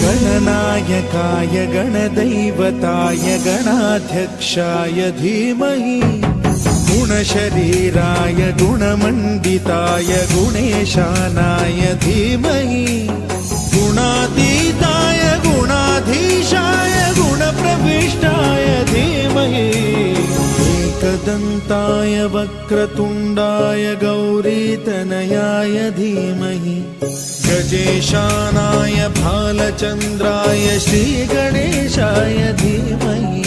गणनायकाय गणदैवताय गणाध्यक्षाय धीमहि गुणशरीराय गुणमण्डिताय गुणेशानाय धीमहि गुणातीताय गुणाधीशाय गुणप्रविष्टाय धीमहि एकदन्ताय वक्रतुण्डाय गौरीतनयाय धीमहि गजेशानाय भालचन्द्राय श्रीगणेशाय धीमहि